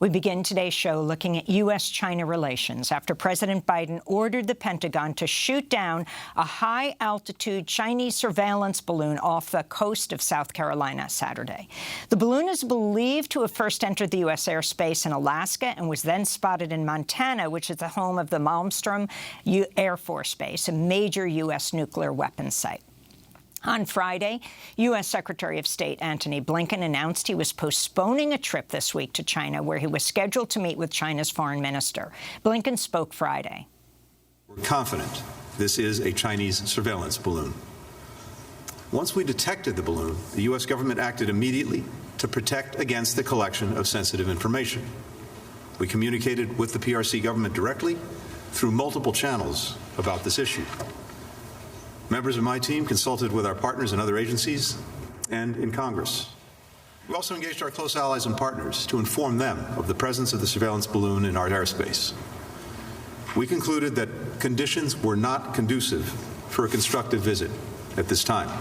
We begin today's show looking at U.S.-China relations after President Biden ordered the Pentagon to shoot down a high-altitude Chinese surveillance balloon off the coast of South Carolina Saturday. The balloon is believed to have first entered the U.S. airspace in Alaska and was then spotted in Montana, which is the home of the Malmstrom Air Force Base, a major U.S. nuclear weapons site. On Friday, U.S. Secretary of State Antony Blinken announced he was postponing a trip this week to China, where he was scheduled to meet with China's foreign minister. Blinken spoke Friday. We're confident this is a Chinese surveillance balloon. Once we detected the balloon, the U.S. government acted immediately to protect against the collection of sensitive information. We communicated with the PRC government directly through multiple channels about this issue. Members of my team consulted with our partners in other agencies and in Congress. We also engaged our close allies and partners to inform them of the presence of the surveillance balloon in our airspace. We concluded that conditions were not conducive for a constructive visit at this time.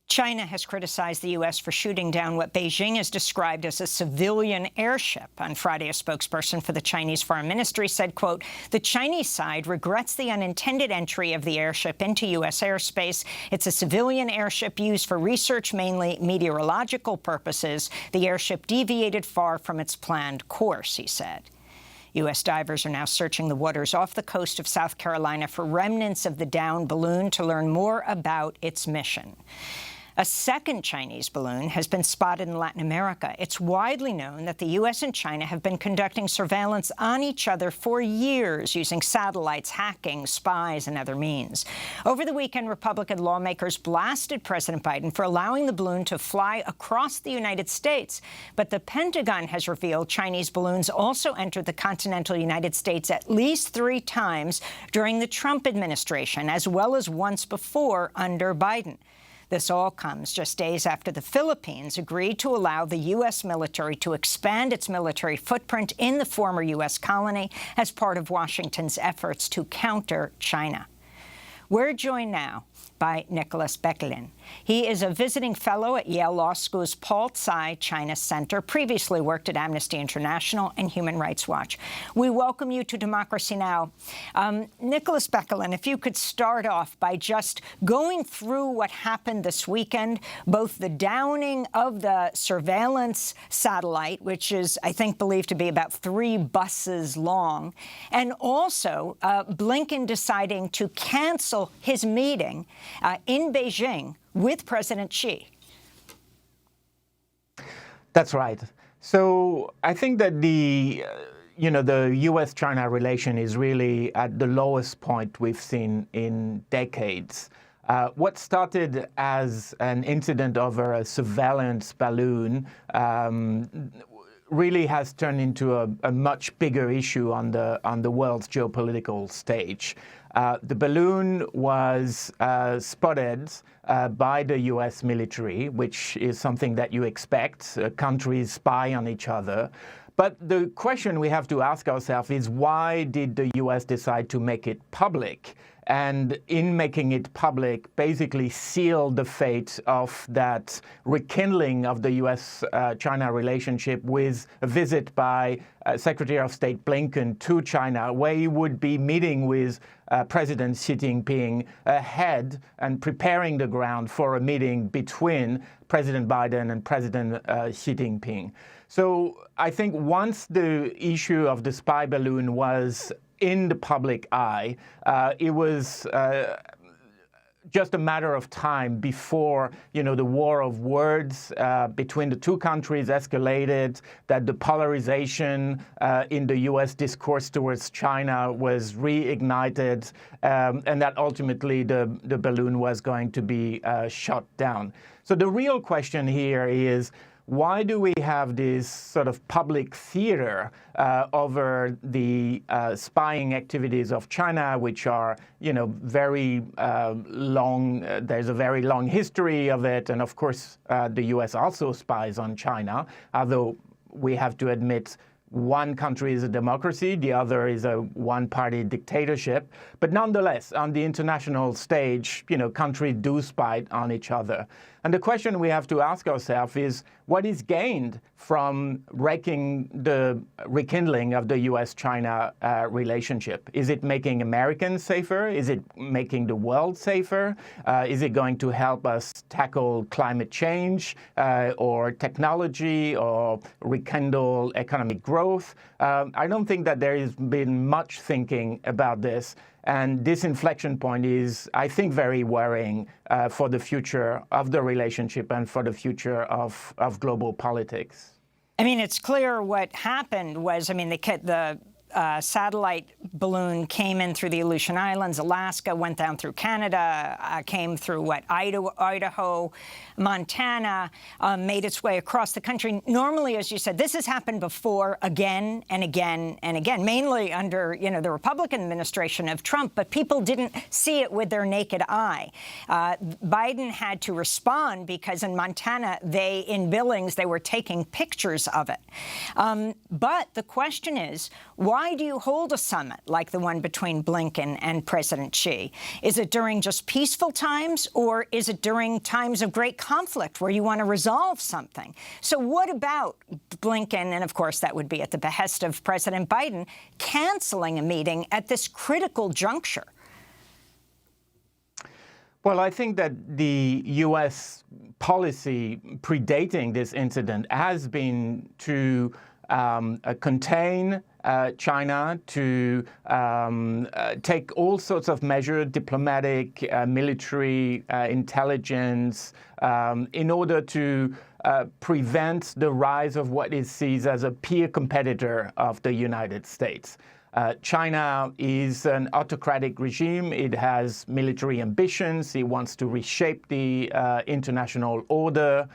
China has criticized the U.S. for shooting down what Beijing has described as a civilian airship. On Friday, a spokesperson for the Chinese Foreign Ministry said, quote, "The Chinese side regrets the unintended entry of the airship into U.S. airspace. It's a civilian airship used for research, mainly meteorological purposes. The airship deviated far from its planned course," he said. U.S. divers are now searching the waters off the coast of South Carolina for remnants of the downed balloon to learn more about its mission. A second Chinese balloon has been spotted in Latin America. It's widely known that the U.S. and China have been conducting surveillance on each other for years, using satellites, hacking, spies, and other means. Over the weekend, Republican lawmakers blasted President Biden for allowing the balloon to fly across the United States. But the Pentagon has revealed Chinese balloons also entered the continental United States at least 3 times during the Trump administration, as well as once before under Biden. This all comes just days after the Philippines agreed to allow the U.S. military to expand its military footprint in the former U.S. colony as part of Washington's efforts to counter China. We're joined now by Nicholas Bequelin. He is a visiting fellow at Yale Law School's Paul Tsai China Center, previously worked at Amnesty International and Human Rights Watch. We welcome you to Democracy Now! Nicholas Bequelin, if you could start off by just going through what happened this weekend, both the downing of the surveillance satellite, which is, I think, believed to be about 3 buses long, and also Blinken deciding to cancel his meeting in Beijing with President Xi. That's right. So I think that the U.S.-China relation is really at the lowest point we've seen in decades. What started as an incident over a surveillance balloon really has turned into a much bigger issue on the world's geopolitical stage. The balloon was spotted by the U.S. military, which is something that you expect. Countries spy on each other. But the question we have to ask ourselves is, why did the U.S. decide to make it public? And in making it public, basically seal the fate of that rekindling of the U.S.-China relationship with a visit by Secretary of State Blinken to China, where he would be meeting with President Xi Jinping ahead and preparing the ground for a meeting between President Biden and President Xi Jinping. So I think once the issue of the spy balloon was in the public eye, it was just a matter of time before, the war of words between the two countries escalated, that the polarization in the U.S. discourse towards China was reignited, and that ultimately the balloon was going to be shot down. So the real question here is, why do we have this sort of public theater over the spying activities of China, which are, very long? There's a very long history of it. And of course, the U.S. also spies on China, although we have to admit one country is a democracy, the other is a one-party dictatorship. But nonetheless, on the international stage, countries do spy on each other. And the question we have to ask ourselves is, what is gained from rekindling of the U.S.-China relationship? Is it making Americans safer? Is it making the world safer? Is it going to help us tackle climate change or technology or rekindle economic growth? I don't think that there has been much thinking about this. And this inflection point is, I think, very worrying for the future of the relationship and for the future of global politics. I mean, it's clear what happened was, I mean, the satellite balloon came in through the Aleutian Islands, Alaska, went down through Canada, came through, Idaho, Montana, made its way across the country. Normally, as you said, this has happened before again and again and again, mainly under, the Republican administration of Trump, but people didn't see it with their naked eye. Biden had to respond because in Montana, in Billings, they were taking pictures of it. But the question is, why do you hold a summit like the one between Blinken and President Xi? Is it during just peaceful times, or is it during times of great conflict where you want to resolve something? So what about Blinken, and of course that would be at the behest of President Biden, canceling a meeting at this critical juncture? Well, I think that the U.S. policy predating this incident has been to contain China, to take all sorts of measures, diplomatic, military, intelligence, in order to prevent the rise of what is seen as a peer competitor of the United States. China is an autocratic regime. It has military ambitions. It wants to reshape the international order.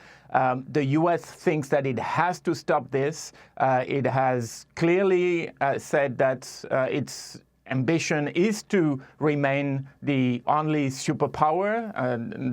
The U.S. thinks that it has to stop this. It has clearly said that its ambition is to remain the only superpower,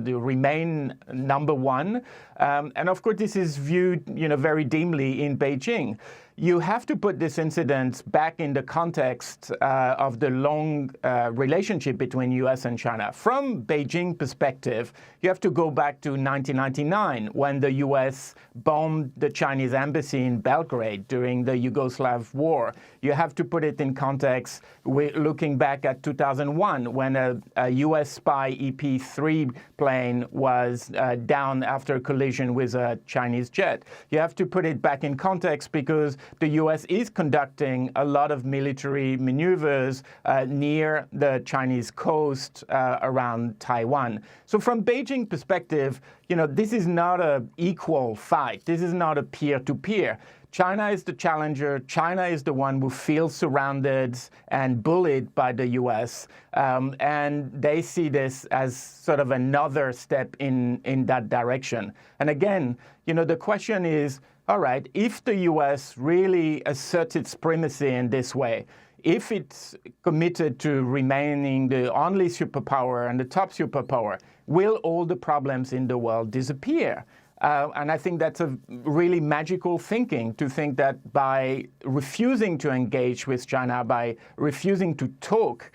to remain number one. And of course, this is viewed, very dimly in Beijing. You have to put this incident back in the context of the long relationship between U.S. and China. From Beijing perspective, you have to go back to 1999 when the U.S. bombed the Chinese embassy in Belgrade during the Yugoslav war. You have to put it in context looking back at 2001 when a U.S. spy EP-3 plane was down after a collision with a Chinese jet. You have to put it back in context because the U.S. is conducting a lot of military maneuvers near the Chinese coast around Taiwan. So from Beijing perspective, this is not an equal fight. This is not a peer-to-peer. China is the challenger. China is the one who feels surrounded and bullied by the U.S. And they see this as sort of another step in that direction. And again, the question is, all right, if the U.S. really asserts its primacy in this way, if it's committed to remaining the only superpower and the top superpower, will all the problems in the world disappear? And I think that's a really magical thinking, to think that by refusing to engage with China, by refusing to talk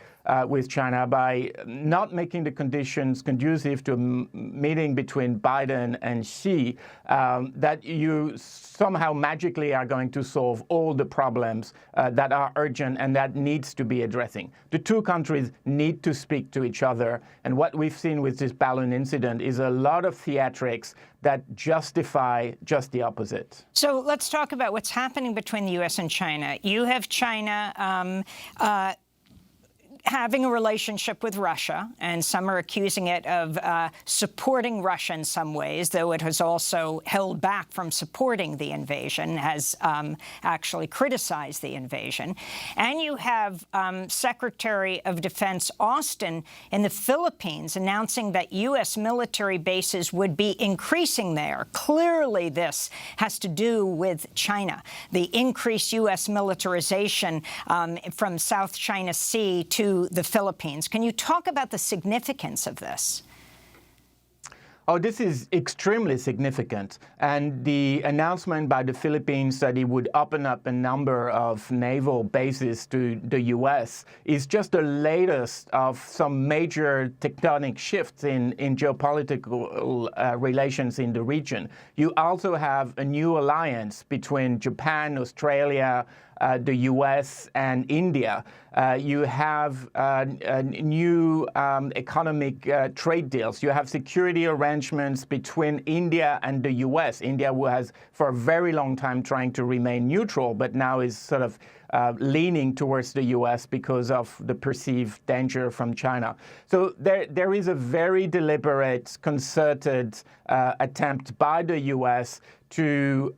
with China, by not making the conditions conducive to a meeting between Biden and Xi, that you somehow magically are going to solve all the problems that are urgent and that needs to be addressing. The two countries need to speak to each other. And what we've seen with this balloon incident is a lot of theatrics that justify just the opposite. So let's talk about what's happening between the U.S. and China. You have China having a relationship with Russia, and some are accusing it of supporting Russia in some ways, though it has also held back from supporting the invasion, has actually criticized the invasion. And you have Secretary of Defense Austin in the Philippines announcing that U.S. military bases would be increasing there. Clearly, this has to do with China, the increased U.S. militarization from South China Sea to the Philippines. Can you talk about the significance of this? Oh, this is extremely significant. And the announcement by the Philippines that it would open up a number of naval bases to the U.S. is just the latest of some major tectonic shifts in geopolitical relations in the region. You also have a new alliance between Japan, Australia, the U.S. and India. You have new economic trade deals. You have security arrangements between India and the U.S. India, who has for a very long time trying to remain neutral, but now is sort of leaning towards the U.S. because of the perceived danger from China. So there is a very deliberate, concerted attempt by the U.S. to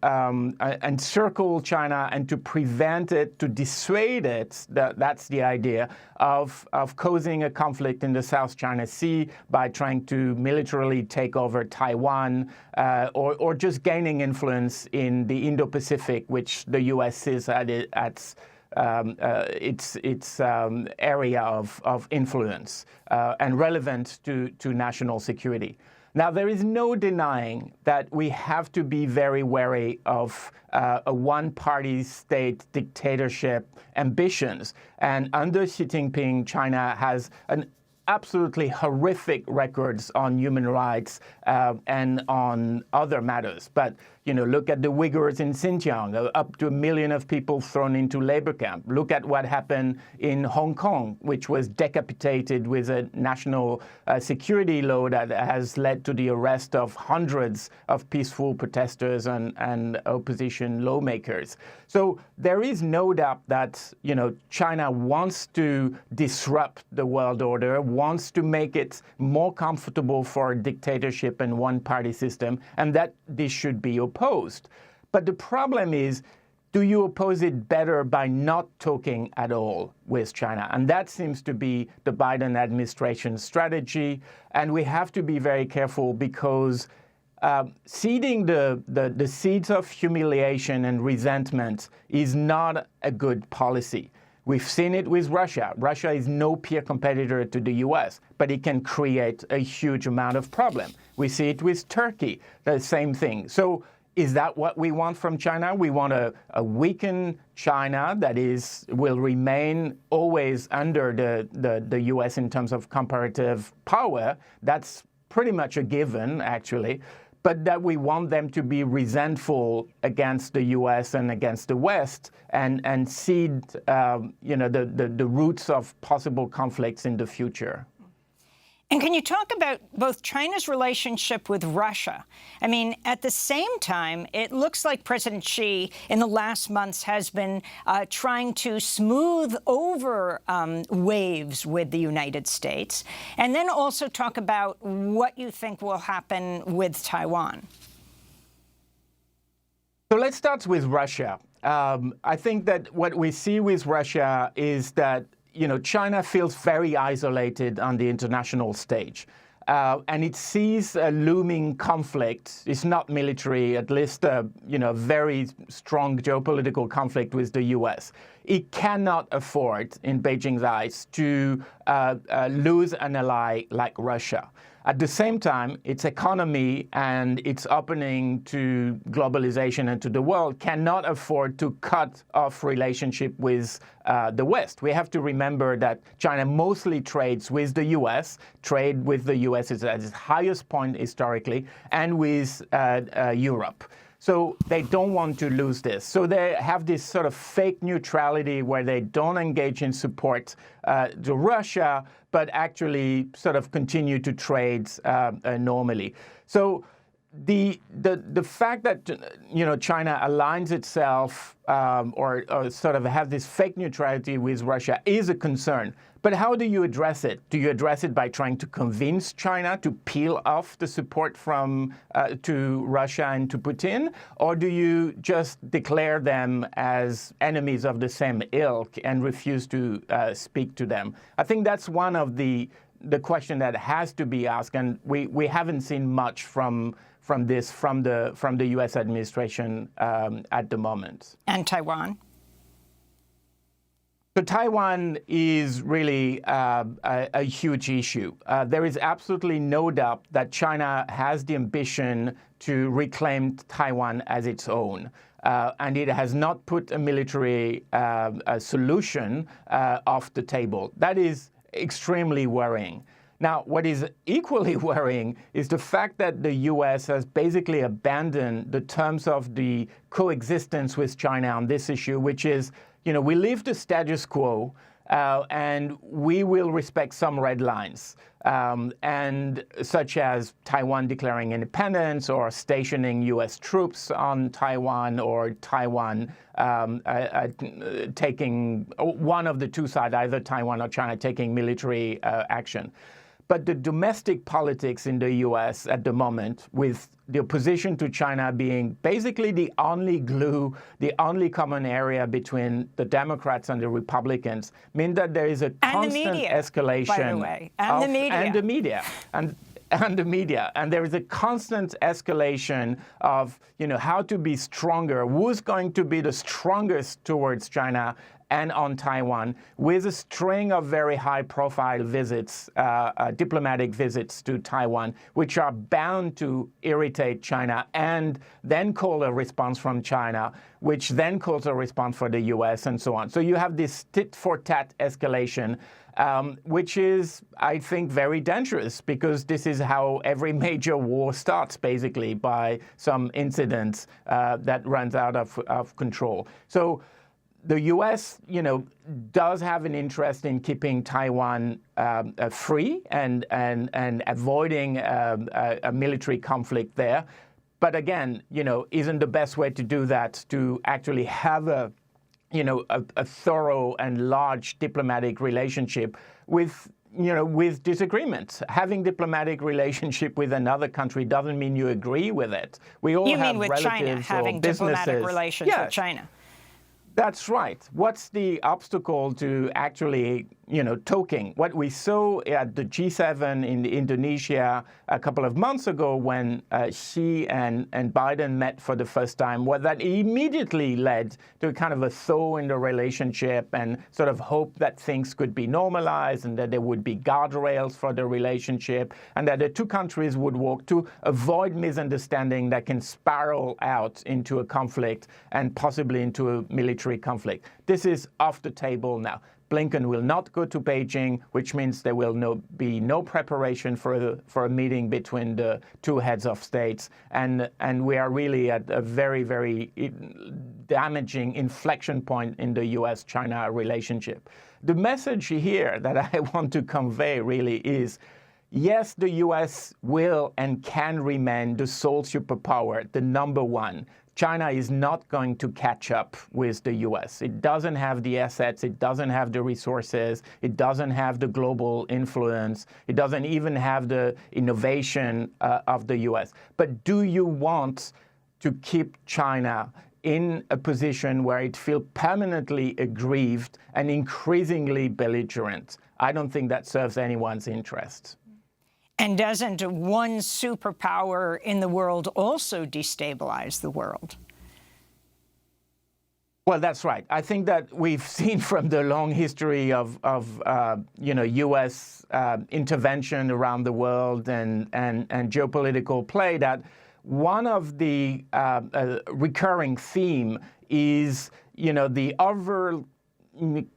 encircle China and to prevent it, to dissuade it, that's the idea, of causing a conflict in the South China Sea by trying to militarily take over Taiwan or just gaining influence in the Indo-Pacific, which the U.S. sees at its area of influence and relevant to national security. Now, there is no denying that we have to be very wary of a one-party state dictatorship ambitions. And under Xi Jinping, China has an absolutely horrific records on human rights and on other matters. But, you know, look at the Uyghurs in Xinjiang, up to 1 million of people thrown into labor camp. Look at what happened in Hong Kong, which was decapitated with a national security law that has led to the arrest of hundreds of peaceful protesters and opposition lawmakers. So there is no doubt that, you know, China wants to disrupt the world order, wants to make it more comfortable for a dictatorship and one-party system, and that this should be opposed. But the problem is, do you oppose it better by not talking at all with China? And that seems to be the Biden administration's strategy. And we have to be very careful because seeding the seeds of humiliation and resentment is not a good policy. We've seen it with Russia. Russia is no peer competitor to the U.S., but it can create a huge amount of problem. We see it with Turkey, the same thing. So is that what we want from China? We want a weakened China that will remain always under the U.S. in terms of comparative power. That's pretty much a given, actually. But that we want them to be resentful against the U.S. and against the West and seed, the roots of possible conflicts in the future. And can you talk about both China's relationship with Russia? I mean, at the same time, it looks like President Xi in the last months has been trying to smooth over waves with the United States. And then also talk about what you think will happen with Taiwan. So let's start with Russia. I think that what we see with Russia is that China feels very isolated on the international stage. And it sees a looming conflict. It's not military, at least a very strong geopolitical conflict with the U.S. It cannot afford, in Beijing's eyes, to lose an ally like Russia. At the same time, its economy and its opening to globalization and to the world cannot afford to cut off relationship with the West. We have to remember that China mostly trades with the U.S. Trade with the U.S. is at its highest point historically, and with Europe. So they don't want to lose this. So they have this sort of fake neutrality where they don't engage in support to Russia, but actually sort of continue to trade normally. So the fact that China aligns itself or sort of has this fake neutrality with Russia is a concern. But how do you address it? Do you address it by trying to convince China to peel off the support from to Russia and to Putin? Or do you just declare them as enemies of the same ilk and refuse to speak to them? I think that's one of the question that has to be asked, and we haven't seen much from the U.S. administration at the moment. And Taiwan? So Taiwan is really a huge issue. There is absolutely no doubt that China has the ambition to reclaim Taiwan as its own. And it has not put a military solution off the table. That is extremely worrying. Now, what is equally worrying is the fact that the U.S. has basically abandoned the terms of the coexistence with China on this issue, which is, we leave the status quo and we will respect some red lines, and such as Taiwan declaring independence or stationing U.S. troops on Taiwan, or Taiwan taking one of the two sides, either Taiwan or China, taking military action. But the domestic politics in the U.S. at the moment, with the opposition to China being basically the only glue, the only common area between the Democrats and the Republicans, mean that there is a constant escalation. By the way, and the media. And there is a constant escalation of, how to be stronger, who's going to be the strongest towards China and on Taiwan, with a string of very high-profile visits, diplomatic visits to Taiwan, which are bound to irritate China and then call a response from China, which then calls a response for the U.S. and so on. So you have this tit-for-tat escalation, which is, I think, very dangerous, because this is how every major war starts, basically, by some incident that runs out of control. So the U.S., does have an interest in keeping Taiwan free and avoiding a military conflict there. But again, isn't the best way to do that to actually have a thorough and large diplomatic relationship with disagreements. Having diplomatic relationship with another country doesn't mean you agree with it. We all have relatives or businesses. You mean with China, having diplomatic relations with China? That's right. What's the obstacle to actually, talking? What we saw at the G7 in Indonesia a couple of months ago, when Xi and Biden met for the first time, was that immediately led to kind of a thaw in the relationship and sort of hope that things could be normalized and that there would be guardrails for the relationship and that the two countries would work to avoid misunderstanding that can spiral out into a conflict and possibly into a military conflict. This is off the table now. Blinken will not go to Beijing, which means there will be no preparation for a meeting between the two heads of states. And we are really at a very, very damaging inflection point in the U.S.-China relationship. The message here that I want to convey really is, yes, the U.S. will and can remain the sole superpower, the number one. China is not going to catch up with the U.S. It doesn't have the assets. It doesn't have the resources. It doesn't have the global influence. It doesn't even have the innovation of the U.S. But do you want to keep China in a position where it feels permanently aggrieved and increasingly belligerent? I don't think that serves anyone's interest. And doesn't one superpower in the world also destabilize the world? Well, that's right. I think that we've seen from the long history of U.S. intervention around the world and geopolitical play that one of the recurring theme is, the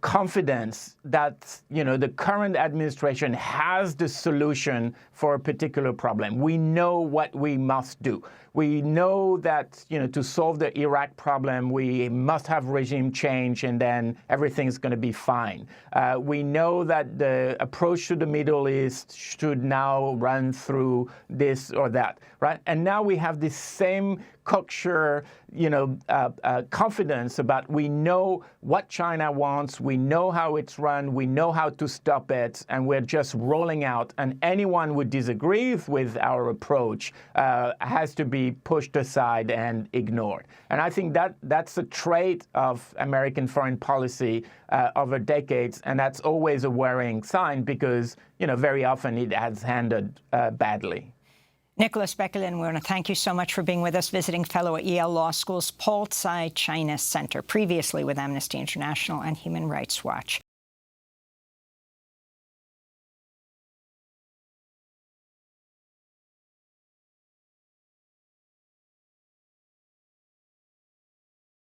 confidence that, the current administration has the solution for a particular problem. We know what we must do. We know that, to solve the Iraq problem, we must have regime change and then everything's going to be fine. We know that the approach to the Middle East should now run through this or that, right? And now we have this same cocksure, confidence about we know what China wants, we know how it's run, we know how to stop it, and we're just rolling out. And anyone who disagrees with our approach has to be pushed aside and ignored. And I think that that's a trait of American foreign policy over decades, and that's always a worrying sign because, very often it has ended badly. Nicholas Bequelin, we want to thank you so much for being with us, visiting fellow at Yale Law School's Tsai China Center, previously with Amnesty International and Human Rights Watch.